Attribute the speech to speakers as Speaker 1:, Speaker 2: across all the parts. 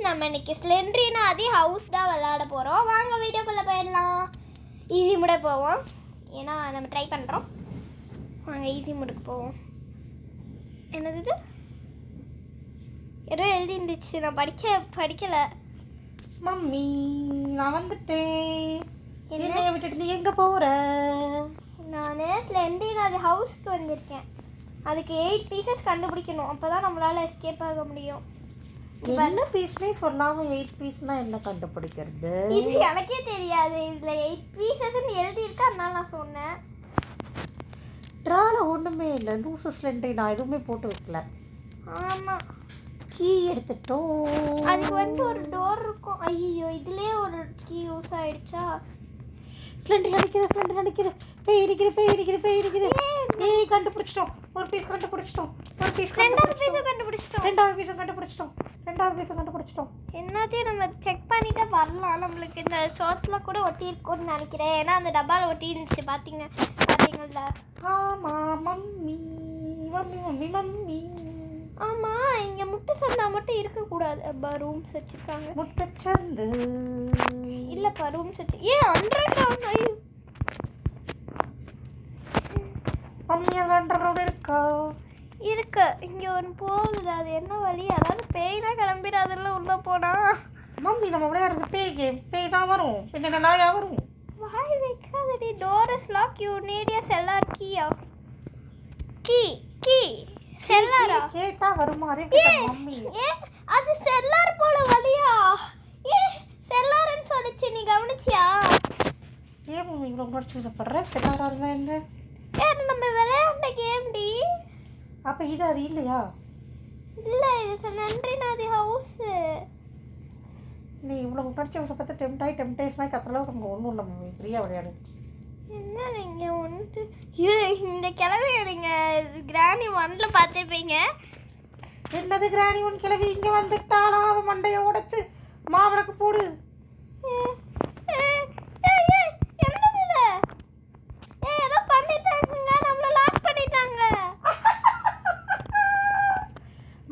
Speaker 1: நம்ம இன்னைக்கு ஸ்லெண்ட்ரினா அதே ஹவுஸ் தான் விளையாட போகிறோம். வாங்க வீடியோக்குள்ளே போயிடலாம். ஈஸி மூட போவோம், ஏன்னா நம்ம ட்ரை பண்ணுறோம். வாங்க ஈஸி மூடுக்கு போவோம். என்னது இது? ஏதோ எழுதி இருந்துச்சு, நான் படிக்கலை.
Speaker 2: மம்மி நான் வந்துட்டேன். என்னைய விட்டுட்டு நீ எங்கே போகிற?
Speaker 1: நான் ஸ்லெண்ட்ரினா அது ஹவுஸ்க்கு வந்திருக்கேன். அதுக்கு 8 பீசஸ் கண்டுபிடிக்கணும், அப்போ தான் நம்மளால் எஸ்கேப் ஆக முடியும்.
Speaker 2: என்ன பீஸ்னே சொல்லாம 8 பீஸ்னா என்ன கண்டுபிடிக்கிறது?
Speaker 1: இது எனக்கே தெரியாது. இதுல 8 பீசஸ்ன்னு எழுதி இருக்கு, அதனால நான் சொன்னேன்.
Speaker 2: ட்ரால ஒண்ணுமே இல்லை. லூசு ஸ்லெண்டரி நான் எதுவுமே போட்டு வைக்கல.
Speaker 1: ஆமா,
Speaker 2: கீ எடுத்துட்டோம்.
Speaker 1: அதுக்கு வந்து ஒரு டோர் இருக்கும். ஐயோ, இதுலயே ஒரு கீ யூஸ் ஆயிடுச்சா?
Speaker 2: ஸ்லெண்டரி அடிக்குது. பேய் இருக்குது. ஏய் கண்டுபிடிச்சிட்டோம். ஒரு பீஸ் கண்டுபிடிச்சிட்டோம்.
Speaker 1: ரெண்டாவது பீஸும் கண்டுபிடிச்சிட்டோம். என்னத்தையும் நம்ம செக் பண்ணிட்டு வரலாம். நம்மளுக்கு இந்த சோத்துல கூட ஒட்டி இருக்கும்னு நினைக்கிறேன், ஏன்னா அந்த டப்பால ஒட்டி இருந்துச்சு. பாத்தீங்களா?
Speaker 2: ஆமா மம்மி.
Speaker 1: ஆமா, இங்க முட்டை சந்தா மட்டும் இருக்க கூடாது. அப்பா ரூம்ஸ் வச்சிருக்காங்க.
Speaker 2: முட்டை சந்து
Speaker 1: இல்லப்பா, ரூம்ஸ் வச்சு ஏன் அண்டர் கிரவுண்ட்? ஐயோ
Speaker 2: மம்மி அது அண்டர் கிரவுண்ட் இருக்கா?
Speaker 1: இருக்கு, இங்க ஒன்று போகுது. அது என்ன வழி? அதாவது பேய்னா கிளம்பிடாதுல உள்ள போனா.
Speaker 2: மம்மி நம்ம விளையாடுறது பேய் கேம். பேய் தான் வரும், பின்ன நாயா வரும்.
Speaker 1: வாய் வைக்காதடி. Door is lock, you need a cellar கீயா? கீ செல்லாரா?
Speaker 2: கேட்டா வருமாறு மம்மி.
Speaker 1: ஏ அது செல்லார் போல வழியா? ஏ செல்லார்னு சொல்லுச்சு, நீ கவனிச்சியா?
Speaker 2: ஏன் மம்மி இவ்வளோ உணர்ச்சிப்படுற? செல்லாரா இருந்தா என்ன?
Speaker 1: ஏ நம்ம விளையாண்ட கேம் டி.
Speaker 2: அப்ப இது அது இல்லையா?
Speaker 1: இல்ல, இது நன்றினாதி ஹவுஸ்.
Speaker 2: நீ இவ்வளோ உணர்ச்சி வசப்பட்டு டெம்டேஷனாக கத்துறளவுக்கு நமக்கு ஒன்றும் இல்லை மம்மி. ஃப்ரீயாக விளையாடு.
Speaker 1: என்ன நீங்கள் ஒன்று இந்த கிழமை நீங்கள் கிராணி 1ல பார்த்துருப்பீங்க.
Speaker 2: என்னது கிராணி 1 கிழவி இங்கே வந்துட்டாளா? அவன் மண்டையை உடைச்சு மாவிளக்கு போடு.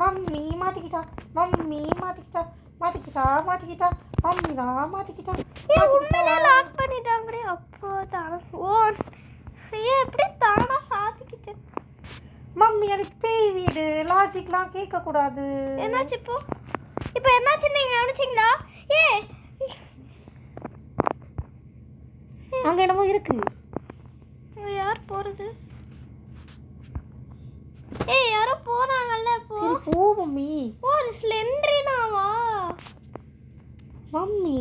Speaker 2: மம்மி மாட்டிக்கிட்டா. மம்மி தான் மாட்டிக்கிட்டா.
Speaker 1: உண்மையிலே லாக் பண்ணிட்டாங்களே. அப்போ தான எப்படி தானா சாத்திக்கிட்டேன்.
Speaker 2: மம்மி அது பேய் வீடு, லாஜிக்லாம் கேட்கக்கூடாது.
Speaker 1: என்னாச்சு இப்போ என்னாச்சு நீங்க கவனிச்சிங்களா?
Speaker 2: அங்க என்னமோ இருக்கு.
Speaker 1: யார் போறது? யாரோ போறாங்கல்ல.
Speaker 2: சரி போ மம்மி.
Speaker 1: ஒரு ஸ்லெண்ட்ரினாவா?
Speaker 2: மம்மி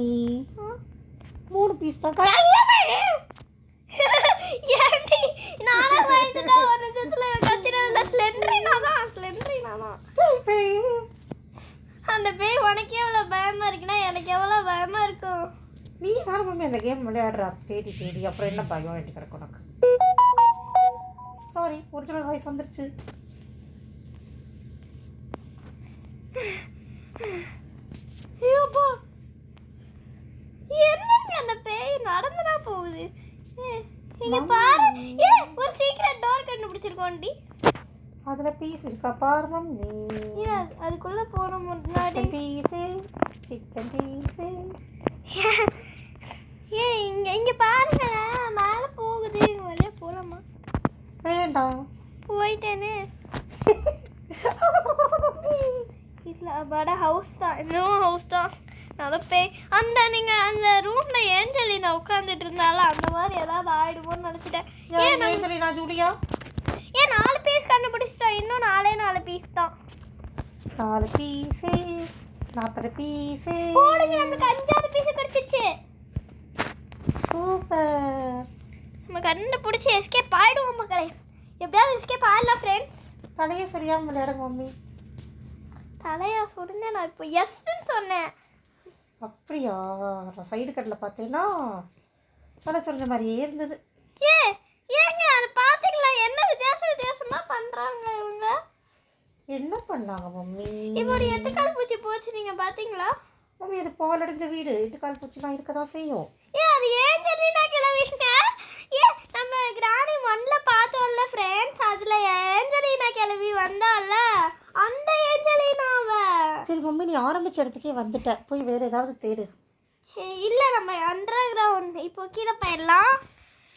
Speaker 2: 3 பீஸ் தான்.
Speaker 1: ஏண்டி நானே பயந்துட்டா. ஒரு நிமிஷத்துல கத்திரல. ஸ்லெண்ட்ரினா தான். அந்த பேய் உனக்கு எவ்வளவு பயமா இருக்குன்னா எனக்கு எவ்வளவு பயமா இருக்கும்.
Speaker 2: நீ தானே மம்மி அந்த கேம் விளையாடுறா தேடி அப்புறம் என்ன பயம் வேண்டி கிடக்கும் உனக்கு? சாரி, ஒரிஜினல் வாய்ஸ் வந்துருச்சு.
Speaker 1: என்னங்க அந்த பேய் நடந்துனா போகுது. இங்க பாரு. ஒரு சீக்ரெட் டோர் கண்டுபிடிச்சிருக்கோண்டி.
Speaker 2: அதுல பீஸ் இருக்கா பாரு மம்மி.
Speaker 1: அதுக்குள்ள போற முன்னாடி
Speaker 2: சிக்கன் பீஸ்.
Speaker 1: இங்க பாருங்க, மேல போகுது. வழியா போலாமா?
Speaker 2: வேண்டாம்,
Speaker 1: போயிட்டேனே. இல்ல பட ஹவுஸ் தான். இன்னும் ஹவுஸ் தான். நடப்பேன். நீங்க அந்த ரூம்ல ஏஞ்சலினா உட்காந்துட்டு இருந்தாலும் அந்த மாதிரி ஏதாவது ஆயிடுமோன்னு நினைச்சிட்டேன்.
Speaker 2: Angelina Julia?
Speaker 1: 4 பீஸ் கண்டுபிடிச்சிட்டோம். இன்னும் 4 பீஸ் தான்.
Speaker 2: 4 பீஸ் 40 பீஸ்.
Speaker 1: போடுங்க, நமக்கு 5 பீஸ் கிடைச்சிச்சு.
Speaker 2: சூப்பர்.
Speaker 1: நம்ம கண்டுபிடிச்சி எஸ்கேப் ஆயிடுவோம் மக்களே. எப்படியாவது எஸ்கேப் ஆயிடலாம் ஃப்ரெண்ட்ஸ்.
Speaker 2: தலையே சரியாம விளையாடுங்க மம்மி.
Speaker 1: தலையா சொன்னேன் நான். இப்போ எஸ்ன்னு சொன்னேன்.
Speaker 2: அப்படியா? சைடு கட்டில் பார்த்தேன்னா தலை சொன்ன மாதிரியே இருந்தது.
Speaker 1: ஏங்க அதை பார்த்தீங்களா? என்ன வித்தியாசமா பண்ணுறாங்க இவங்க.
Speaker 2: என்ன பண்ணாங்க மம்மி?
Speaker 1: இப்போ ஒரு 8 கால் பூச்சி போச்சு, நீங்கள் பார்த்தீங்களா?
Speaker 2: மம்மி அது பால் அடைஞ்ச வீடு 8 கால் பூச்சிலாம் இருக்க தான் செய்யும்.
Speaker 1: அது ஏஞ்சலினா கிளவிங்க. நம்ம கிராணி 1ல பார்த்தோம்ல ஃப்ரெண்ட்ஸ், அதில் ஏஞ்சலினா கிளவி வந்தால அந்த ஏஞ்சலினாவ.
Speaker 2: சரி மம்மி, நீ ஆரம்பிச்ச இடத்துக்கே வந்துட்ட, போய் வேறு ஏதாவது தேடு.
Speaker 1: இல்லை நம்ம அண்டர் கிரவுண்ட் இப்போ கீழே போயிடலாம்.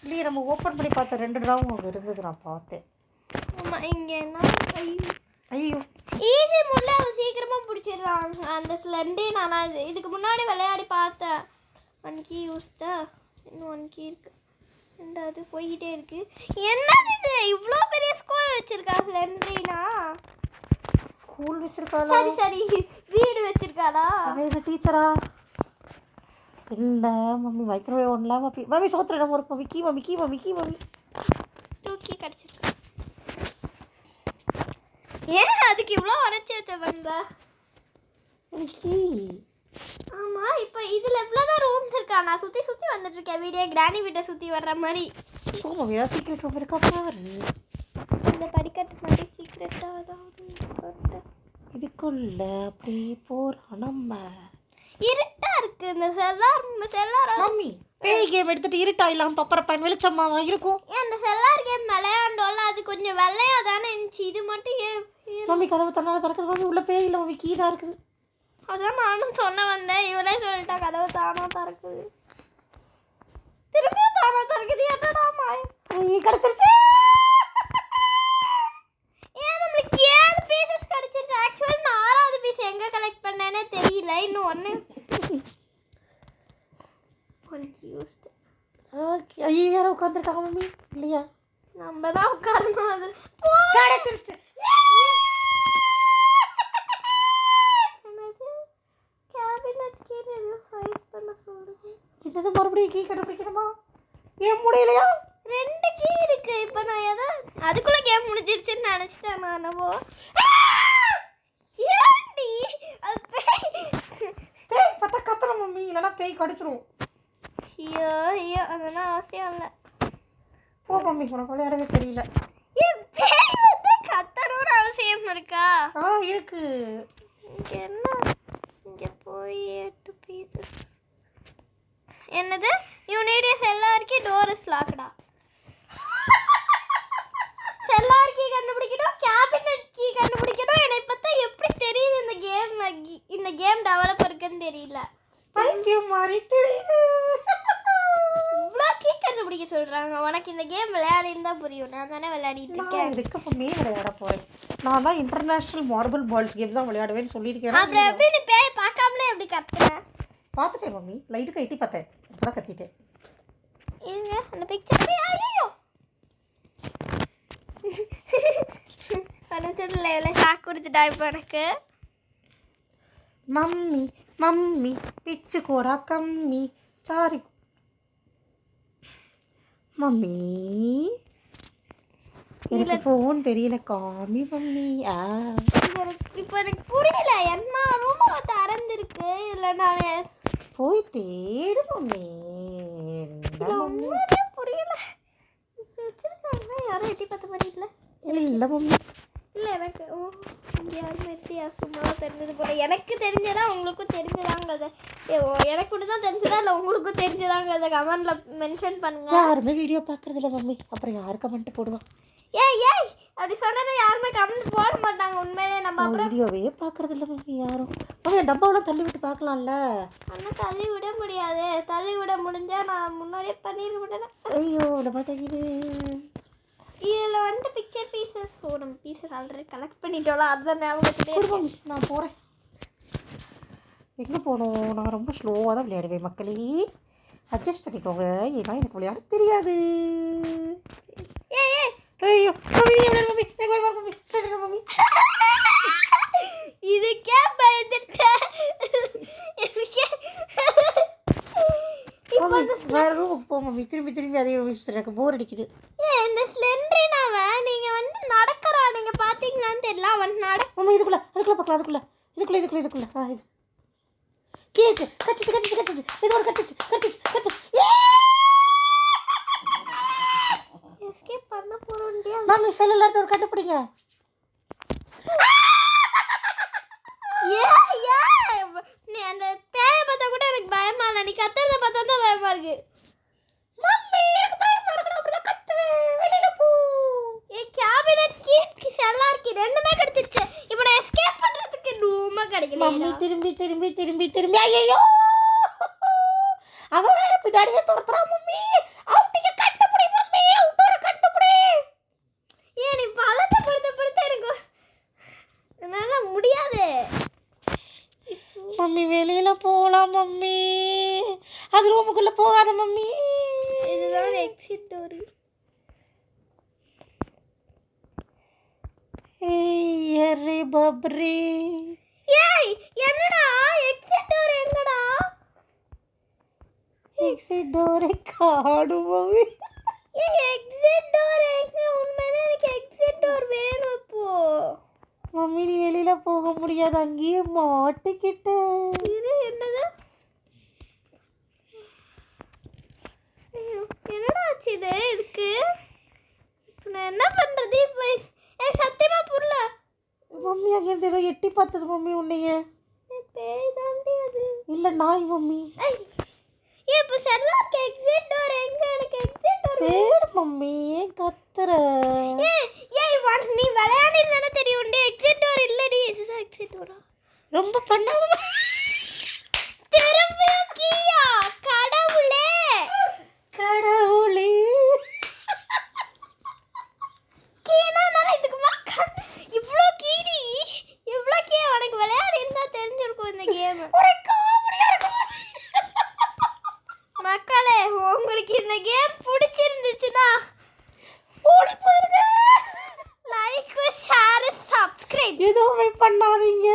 Speaker 2: இல்லையே, நம்ம ஓப்பன் பண்ணி பார்த்த 2 ட்ராவும் அங்கே இருந்தது, நான் பார்த்தேன்.
Speaker 1: ஆமாம், இங்கே என்ன
Speaker 2: ஐயோ
Speaker 1: ஈஸி முள்ள அவ சீக்கிரமாக பிடிச்சிடுறாங்க அந்த ஸ்லெண்டே. நான் இதுக்கு முன்னாடி விளையாடி பார்த்தேன். 1 கீ யூஸ்த, இன்னும் 1 கீ இருக்கு, ரெண்டாவது போய்கிட்டே இருக்கு. என்னது இது இவ்வளோ பெரிய ஸ்கூல் வச்சிருக்கா ஸ்லெண்ட்ரினா?
Speaker 2: ஸ்கூல் வச்சிருக்காளா?
Speaker 1: சரி சரி, வீடு வச்சிருக்காளா?
Speaker 2: என்ன டீச்சரா? இல்லை மம்மி, மைக்ரோவேவ் ஒன்ல மம்மி. மம்மி சோத்துற நம்ம ஒரு mummy key mummy key mummy key mummy
Speaker 1: 2 key கிடச்சிருக்கு. ஏன் அதுக்கு இவ்வளோ உடச்சி வச்ச வந்த
Speaker 2: கீ?
Speaker 1: ஆமாம், இப்போ இதில் இவ்வளோதான் ரூம்ஸ் இருக்கா. நான் சுற்றி சுற்றி வந்துட்டு இருக்கேன் வீடியோ, கிராணி வீட்டை சுற்றி வர்ற மாதிரி.
Speaker 2: ஓ மம்மி, ஏதாவது சீக்கிரம் ரூம் இருக்கா பாரு.
Speaker 1: இந்த படிக்கட்டு மாதிரி சீக்கிரட்டாக அதாவது
Speaker 2: இதுக்குள்ள அப்படி போகிறோம் நம்ம.
Speaker 1: இருட்டா இருக்கு இந்த செல்லார்.
Speaker 2: மம்மி, பேய் கேம் எடுத்துட்டு இருட்டா இல்லாம பப்பரப்பான் வெளிச்சமாவா இருக்கும்?
Speaker 1: அந்த செல்லார் கேம் விளையாண்டோம்ல, அது கொஞ்சம் வெள்ளையா தானே இருந்துச்சு. இது மட்டும்
Speaker 2: மம்மி கதவு தன்னால திறக்குது மம்மி, உள்ள பேய் இல்லை மம்மி, கீ தான் இருக்குது.
Speaker 1: அதான் நானும் சொன்ன வந்தேன், இவளே சொல்லிட்டா கதவு தானா திறக்குது. திரும்பியும் தானா திறக்குது. என்னடா மாயம்
Speaker 2: கிடச்சிருச்சு.
Speaker 1: ஏன் நம்மளுக்கு 7 பீசஸ் கிடைச்சிருச்சு. ஆக்சுவலி நான் 6வது பீஸ் எங்க கலெக்ட் பண்ணேனே தெரியல. இன்னும் ஒன்று
Speaker 2: ஓகே. ஐயோ, யாரோ உட்காந்துருக்காங்க மம்மி. இல்லையா,
Speaker 1: நம்ம தான் உட்காரணும். அது
Speaker 2: கிடச்சிருச்சு.
Speaker 1: என்னது கேபினட் கீழ ஏதோ ஃபைட் பண்ண சொல்லுது.
Speaker 2: என்னது மறுபடியும் கீ கண்டுபிடிக்கணுமா? ஏன் முடியலையா?
Speaker 1: 2 கீ இருக்கு. இப்போ நான் ஏதோ அதுக்குள்ள கேம் முடிஞ்சிருச்சுன்னு நினைச்சிட்டேன். நானவோ ஏண்டி அது
Speaker 2: பேய் பார்த்தா கத்தணும் மம்மி, இல்லைன்னா பேய் கடிச்சிரும்.
Speaker 1: ஐயோ ஐயோ, அதெல்லாம் அவசியம் இல்லை.
Speaker 2: போ மம்மி, உனக்கு விளையாடவே தெரியல.
Speaker 1: ஏன் பேய் வந்து கத்தணும்னு அவசியம் இருக்கா?
Speaker 2: இருக்கு.
Speaker 1: இங்க என்ன, இங்க போய் 8 பீசஸ். என்னது you need a cellar key, door is லாக்டா. செல்லார் கீ கண்டுபிடிக்கணும், கேபினட் கீ கண்டுபிடிக்கணும். என்னை பார்த்தா எப்படி தெரியுது இந்த கேம் டெவலப்பருக்குன்னு தெரியல.
Speaker 2: பைத்தியம் மாதிரி தெரியுது.
Speaker 1: இவ்வளோ கீ கண்டுபிடிக்க சொல்றாங்க. உனக்கு இந்த கேம் விளையாடிருந்தா புரியும். நான் தானே விளையாடிட்டு இருக்கேன்.
Speaker 2: இதுக்கு இப்போ விளையாட போறேன். நான் தான் இன்டர்நேஷனல் மார்பிள் பால்ஸ் கேம் தான் விளையாடுவேன்னு சொல்லியிருக்கேன்.
Speaker 1: அப்புறம் எப்படி நீ பேய் பார்க்காமலே எப்படி கத்துறேன்?
Speaker 2: பார்த்துட்டேன் மம்மி, லைட்டுக்கு எட்டி பார்த்தேன், இப்போதான் கத்திட்டேன்.
Speaker 1: இருங்க அந்த பிக்சர். ஐயோ பணத்தில் எவ்வளோ ஷாக் கொடுத்துட்டா இப்போ எனக்கு.
Speaker 2: மம்மி மம்மி பிச்சு கோரா கம்மி சாரி மம்மி, எனக்கு ஃபோன் தெரியல காமி மம்மி.
Speaker 1: இப்போ எனக்கு புரியல. என்ன ரூம் திறந்துருக்கு. இல்லை நான்
Speaker 2: போய் தேடு மம்மி.
Speaker 1: ஒன்றுமே புரியல. வச்சிருக்காங்க யாரும் எட்டி பார்த்த மாதிரி இல்லை.
Speaker 2: இல்லை மம்மி,
Speaker 1: இல்லை எனக்கு இங்கே யாருமே எட்டியா சும்மா தெரிஞ்சது போல. எனக்கு தெரிஞ்சதா உங்களுக்கும் தெரிஞ்சதாங்கிறத, எனக்கு ஒன்று தான் தெரிஞ்சதா இல்லை உங்களுக்கும் தெரிஞ்சதாங்கிறத கமெண்ட்ல மென்ஷன் பண்ணுங்க.
Speaker 2: யாருமே வீடியோ பார்க்கறது இல்லை மம்மி, அப்புறம் யாரு கமெண்ட் போடுவா?
Speaker 1: ஏய் அப்படி சொன்னதை யாருமே கமெண்ட் போட மாட்டாங்க உண்மையிலே. நம்ம அப்புறம்
Speaker 2: வீடியோவே பார்க்கறது இல்லை மம்மி யாரும். மம்மி டப்பாவெல்லாம் தள்ளி விட்டு பார்க்கலாம்ல.
Speaker 1: ஆனால் தள்ளி விட முடியாது. தள்ளி விட முடிஞ்சா நான் முன்னாடியே பண்ணிட விட்டேன்.
Speaker 2: ஐயோ விட மாட்டேங்குது.
Speaker 1: இதில் வந்து பிக்சர் பீசஸ் நம்ம பீசஸ் ஆல்ரெடி கலெக்ட் பண்ணிட்டோம்ல, அதுதான் ஞாபகத்திலே.
Speaker 2: நான் போகிறேன். எங்கே போகணும்? நான் ரொம்ப ஸ்லோவாக தான் விளையாடுவேன் மக்களே, அட்ஜஸ்ட் பண்ணிக்கோங்க, ஏன்னா எனக்கு விளையாட தெரியாது. ஐயோ மம்மி மம்மி மம்மி சொல்லுங்க மம்மி.
Speaker 1: இதுக்கே பயந்துட்டேன்.
Speaker 2: வேற ரூமுக்கு போ மம்மி, திரும்பி திரும்பி அதே ரூம் சுற்றுறேன், எனக்கு போர் அடிக்குது.
Speaker 1: இந்த ஸ்லெண்ட்ரினாவை நீங்கள் வந்து நடக்கிறா, நீங்கள் பார்த்தீங்களான்னு தெரியல. அவன்
Speaker 2: மம்மி இதுக்குள்ள பார்க்கலாம், அதுக்குள்ள இதுக்குள்ள இது கேக்கு கட்டிச்சு இது ஒரு கட்டிச்சு
Speaker 1: எஸ்கேப் பண்ண போறோம்.
Speaker 2: மம்மி செல்லுலார் டோர் கண்டுபிடிங்க.
Speaker 1: நீ அந்த
Speaker 2: திரும்பி ஐயோ அவன் வேற பின்னாடியே துரத்துறான் மம்மி. அவுட்டிங்க கண்டுபிடி மம்மி, அவுட்டோர கண்டுபிடி.
Speaker 1: ஏன் நீ பழத்தை பொறுத்த எனக்கு என்னால முடியாது.
Speaker 2: மம்மி வெளியில போலாம் மம்மி, அது ரூமுக்குள்ள போகாத மம்மி.
Speaker 1: இதுதான் எக்ஸிட் டோர்.
Speaker 2: ஏய் பப்ரி,
Speaker 1: ஏய் என்னடா எக்ஸிட் டோர் எங்கடா?
Speaker 2: எக்ஸிட் டோரை காணோம் மம்மி.
Speaker 1: ஏய் எக்ஸிட் டோர் எங்க? உண்மையிலே எனக்கு எக்ஸிட் டோர் வேணும் இப்போ.
Speaker 2: மம்மி நீ வெளியில போக முடியாது, அங்கேயே மாட்டிக்கிட்ட.
Speaker 1: இது என்னது? ஐயோ என்னடா ஆச்சு இது? இதுக்கு இப்போ நான் என்ன பண்றது? இப்போ எனக்கு சத்தியமா புரியல
Speaker 2: மம்மி. அங்கே ஏதோ எட்டி பார்த்தது மம்மி உன்னைய.
Speaker 1: பேய் தாண்டி அது.
Speaker 2: இல்லை நாய் மம்மி.
Speaker 1: ஏய் இப்போ செல்லார்க்கு எக்ஸிட் டோர் எங்க? எனக்கு எக்ஸிட் டோர்
Speaker 2: தேடு மம்மி, ஏன் கத்துற?
Speaker 1: ஏய் நீ விளையாடினா தெரியும். எக்ஸிட் டோர் இல்லடி. இதுதான் எக்ஸிட் டோரா?
Speaker 2: ரொம்ப பண்ணாத.
Speaker 1: திரும்ப கீயா? கடவுளே
Speaker 2: கடவுளே.
Speaker 1: கீனா நான் இதுக்குமா இவ்ளோ கீடி இவ்ளோ கீ உனக்கு விளையாடி இருந்தா தெரிஞ்சிருக்கும் இந்த கேம்.
Speaker 2: ஒரே காமெடியா இருக்கு
Speaker 1: மக்களே. உங்களுக்கு இந்த கேம் பிடிச்சிருந்துச்சுன்னா
Speaker 2: ஓடி போயிருங்க.
Speaker 1: லைக் ஷேர் சப்ஸ்கிரைப்
Speaker 2: எதுவுமே பண்ணாதீங்க.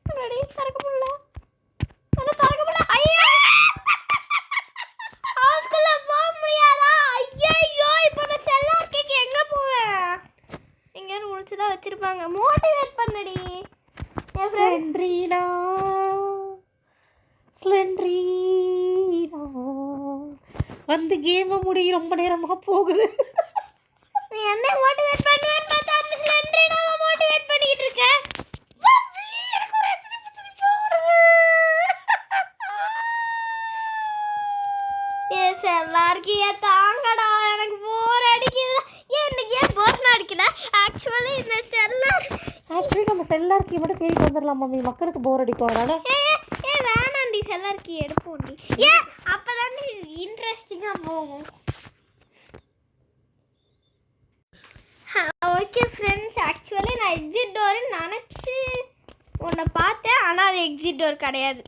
Speaker 1: ரெடி தரக்க முடியல. என்ன தரக்க முடியல? ஐயோ ஹவுஸ்குள்ள போக முடியாதா? ஐயோ இப்போ நான் செல்லார்க்கு எங்க போவேன்? எங்க முடிச்சு தான் வச்சிருப்பாங்க. மோட்டிவேட் பண்ணடி என் ஃப்ரெண்ட்.
Speaker 2: ஸ்லெண்ட்ரீனா ஸ்லெண்ட்ரீனா வந்து கேமை முடிய ரொம்ப நேரமாக போகுது.
Speaker 1: நீ என்ன மோட்டிவேட் பண்ணுவேன்னு பார்த்தா அந்த ஸ்லெண்டரினாவை மோட்டிவேட் பண்ணிட்டு இருக்க.
Speaker 2: எனக்கு ஒரு திருப்பி வருது.
Speaker 1: எல்லாருக்கும் தாங்கடா, எனக்கு போர் அடிக்குது. ஏன் இந்த கேம் போர் அடிக்கல? ஆக்சுவலி இந்த செல்லார்
Speaker 2: நம்ம செல்லார்க்கி மட்டும் தேடிட்டு வந்துடலாம் மம்மி, மக்களுக்கு போர் அடிக்கும். அதனால
Speaker 1: வேணாண்டி செல்லார்க்கி எடுப்போண்டி. ஏன் அப்பதான் இன்ட்ரெஸ்டிங்கா போகும். ஓகே ஃப்ரெண்ட்ஸ், ஆக்சுவலி நான் எக்ஸிட் டோர்னு நினச்சி உன்னை பார்த்தேன். ஆனால் அது எக்ஸிட் டோர் கிடையாது.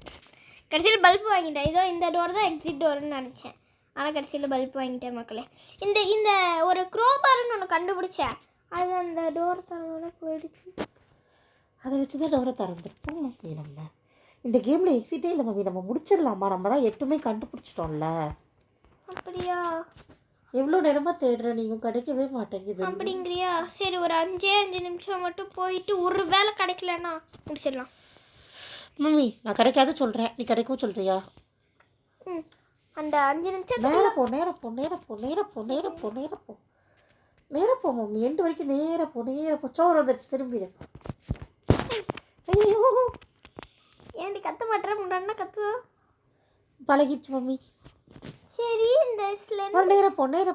Speaker 1: கடைசியில் பல்ப் வாங்கிட்டேன். இதோ இந்த டோர் தான் எக்ஸிட் டோர்னு நினச்சேன். ஆனால் கடைசியில் பல்ப் வாங்கிட்டேன் மக்களே. இந்த ஒரு க்ரோபார்னு ஒன்று கண்டுபிடிச்சேன். அது அந்த டோர் தரவோட போயிடுச்சு.
Speaker 2: அதை வச்சு தான் டோரை திறந்துருப்போம் மம்மி. நம்ம இந்த கேமில் எக்ஸிட்டே இல்லை மம்மி. நம்ம முடிச்சிடலாமா? நம்ம தான் 8மே கண்டுபிடிச்சிட்டோம்ல.
Speaker 1: அப்படியா?
Speaker 2: எவ்வளோ நேரமாக தேடுற, நீங்கள் கிடைக்கவே மாட்டேங்குது.
Speaker 1: அப்படிங்கிறியா? சரி, ஒரு 5 நிமிஷம் மட்டும் போயிட்டு ஒரு வேளை கிடைக்கலன்னா முடிச்சிடலாம்.
Speaker 2: மம்மி நான் கிடைக்காது சொல்கிறேன், நீ கிடைக்கவும் சொல்கிறியா?
Speaker 1: அந்த 5 நிமிஷம்
Speaker 2: நேரப்போ நேரப்போ மம்மி. எண்டு வரைக்கும் நேரப்போ சோறு வந்துடுச்சு. திரும்பிடு. ஐயோ
Speaker 1: ஏன்டி கத்த மாட்டேன்? முன்னாடி கத்துவா.
Speaker 2: பழகிடுச்சு மம்மி.
Speaker 1: சரி, இந்த
Speaker 2: ஒரு நேரப்போ
Speaker 1: நிறைய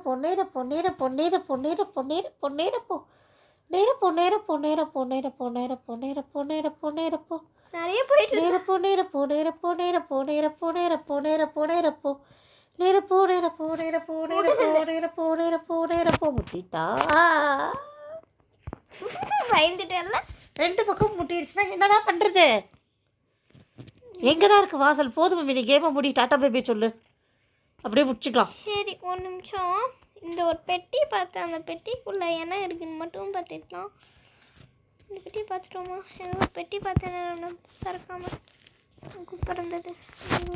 Speaker 1: போயிட்டு
Speaker 2: முட்டிட்டா.
Speaker 1: பயந்துட்டேன்ல.
Speaker 2: 2 பக்கம் முட்டிடுச்சுன்னா என்னதான் பண்றது? எங்கதான் இருக்கு வாசல்? போதும் மம்மி, நீ கேமை முடி. டாட்டா பேபி சொல்லு, அப்படியே முடிச்சுக்கலாம்.
Speaker 1: சரி, ஒரு நிமிஷம். இந்த ஒரு பெட்டி பார்த்தேன். அந்த பெட்டிக்குள்ள என்ன இருக்குன்னு மட்டும் பார்த்துக்கலாம். இந்த பெட்டி பார்த்துட்டோமா? ஏதோ ஒரு பெட்டி பார்த்தேன் திறக்காம குப்பை இருந்தது.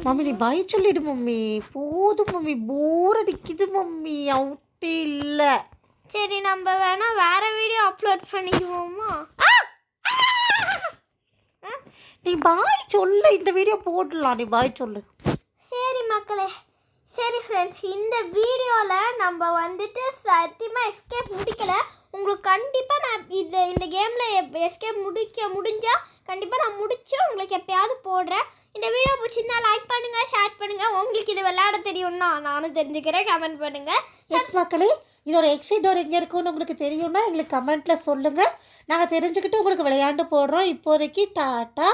Speaker 2: மம்மி நீ பாய் சொல்லிடு மம்மி. போதும் மம்மி, போர் அடிக்குது மம்மி. அவுட்டே இல்லை.
Speaker 1: சரி, நம்ம வேணா வேற வீடியோ அப்லோட் பண்ணிக்குவோமா?
Speaker 2: நீ பாய் சொல்லு, இந்த வீடியோ போடலாம். நீ பாய் சொல்லு.
Speaker 1: சரி மக்களே. சரி ஃப்ரெண்ட்ஸ், இந்த வீடியோவில் நம்ம வந்துட்டு சத்தியமாக எஸ்கேப் முடிக்கல. உங்களுக்கு கண்டிப்பாக நான் இந்த கேமில் எஸ்கேப் முடிஞ்சால் கண்டிப்பாக நான் முடிச்சு உங்களுக்கு எப்போயாவது போடுறேன். இந்த வீடியோ பிடிச்சிருந்தா லைக் பண்ணுங்கள், ஷேர் பண்ணுங்கள். பண்ணுங்க. உங்களுக்கு இது விளையாட தெரியும்னா நானும் தெரிஞ்சுக்கிறேன். கமெண்ட் பண்ணுங்க.
Speaker 2: எஸ் மக்களே, இதோட எக்ஸிட் டோர் எங்கே இருக்குன்னு உங்களுக்கு தெரியும்னா எங்களுக்கு கமெண்ட்டில் சொல்லுங்கள். நாங்கள் தெரிஞ்சுக்கிட்டு உங்களுக்கு விளையாண்டு போடுறோம். இப்போதைக்கு டாட்டா.